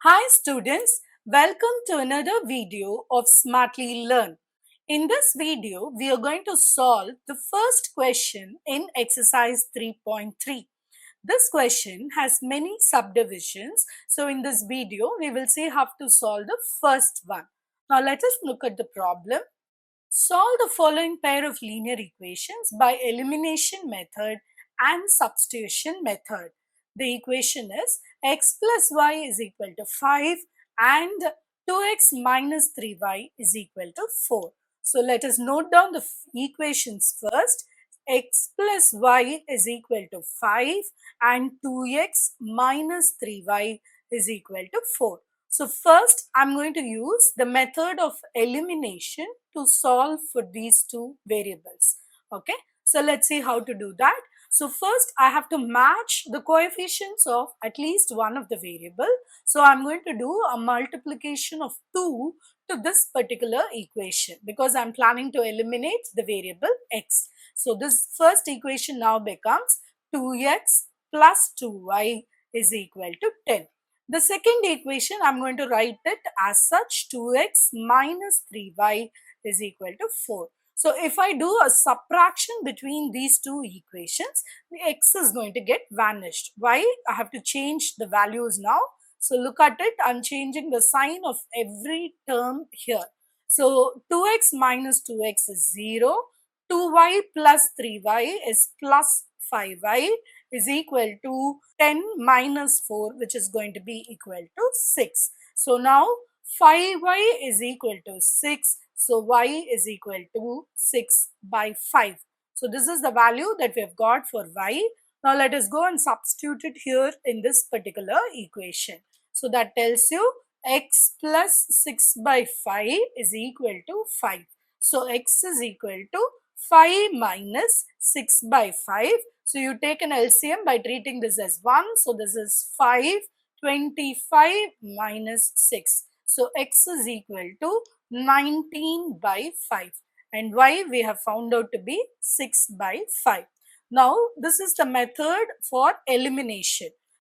Hi students, welcome to another video of Smartly Learn. In this video, we are going to solve the first question in exercise 3.3. This question has many subdivisions, so in this video, we will see how to solve the first one. Now let us look at the problem. Solve the following pair of linear equations by elimination method and substitution method. The equation is x plus y is equal to 5 and 2x minus 3y is equal to 4. So let us note down the equations first. X plus y is equal to 5 and 2x minus 3y is equal to 4. So first I'm going to use the method of elimination to solve for these two variables. Okay, so let's see how to do that. So first I have to match the coefficients of at least one of the variable. So I'm going to do a multiplication of 2 to this particular equation because I'm planning to eliminate the variable x. So this first equation now becomes 2x plus 2y is equal to 10. The second equation, I'm going to write it as such, 2x minus 3y is equal to 4. So if I do a subtraction between these two equations, the x is going to get vanished. Why? I have to change the values now. So look at it, I'm changing the sign of every term here. So 2x minus 2x is 0, 2y plus 3y is plus 5y is equal to 10 minus 4, which is going to be equal to 6. So now 5y is equal to 6. So y is equal to 6 by 5. So this is the value that we have got for y. Now let us go and substitute it here in this particular equation. So that tells you x plus 6 by 5 is equal to 5. So x is equal to 5 minus 6 by 5. So you take an LCM by treating this as 1. So this is 5, 25 minus 6. So x is equal to 19 by 5. And y we have found out to be 6 by 5. Now this is the method for elimination.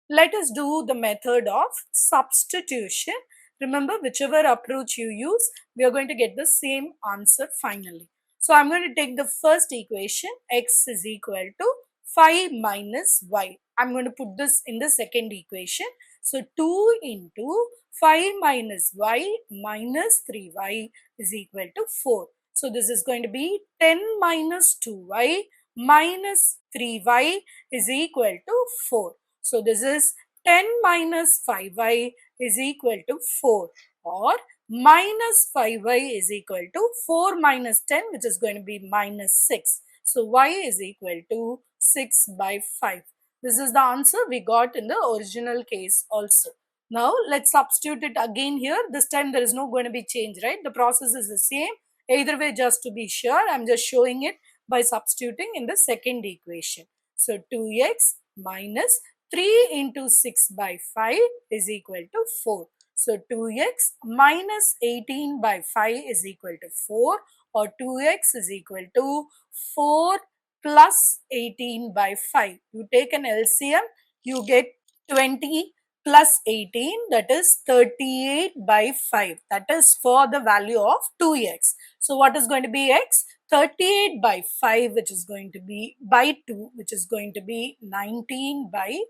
Let us do the method of substitution. Remember, whichever approach you use, we are going to get the same answer finally. So I'm going to take the first equation, x is equal to 5 minus y. I'm going to put this in the second equation. So 2 into 5 minus y minus 3y is equal to 4. So this is going to be 10 minus 2y minus 3y is equal to 4. So this is 10 minus 5y is equal to 4, or minus 5y is equal to 4 minus 10, which is going to be minus 6. So y is equal to 6 by 5. This is the answer we got in the original case also. Now let's substitute it again here. This time there is no going to be change, right? The process is the same. Either way, just to be sure, I'm just showing it by substituting in the second equation. So 2x minus 3 into 6 by 5 is equal to 4. So 2x minus 18 by 5 is equal to 4, or 2x is equal to 4 plus 18 by 5. You take an LCM, you get 20 plus 18, that is 38 by 5. That is for the value of 2x. So what is going to be x? 38 by 5, which is going to be by 2, which is going to be 19 by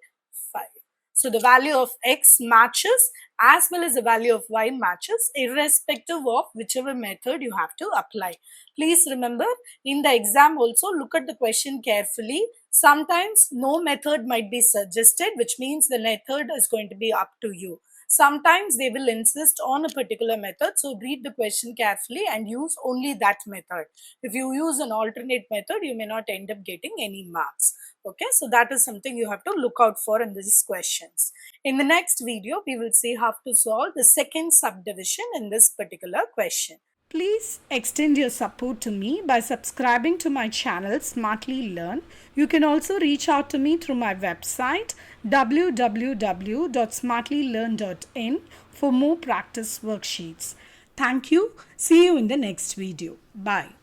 5. So the value of x matches as well as the value of y matches irrespective of whichever method you have to apply. Please remember, in the exam also look at the question carefully. Sometimes no method might be suggested, which means the method is going to be up to you. Sometimes they will insist on a particular method, so read the question carefully and use only that method. If you use an alternate method, you may not end up getting any marks. Okay, so that is something you have to look out for in these questions. In the next video, we will see how to solve the second subdivision in this particular question. Please extend your support to me by subscribing to my channel Smartly Learn. You can also reach out to me through my website www.smartlylearn.in for more practice worksheets. Thank you. See you in the next video. Bye.